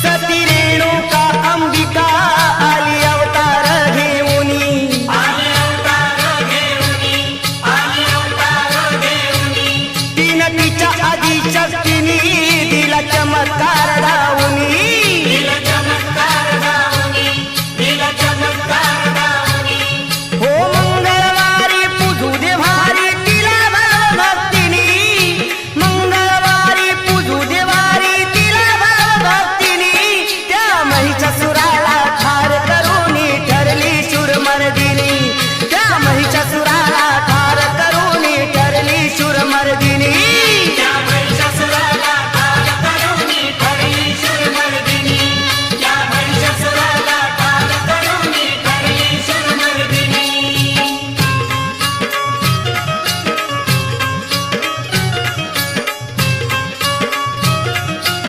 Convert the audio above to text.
सती रेणुका अंबिका आली अवतार घेऊनी, तीन तिच्या आदिशक्तीनी दिला चमत्कार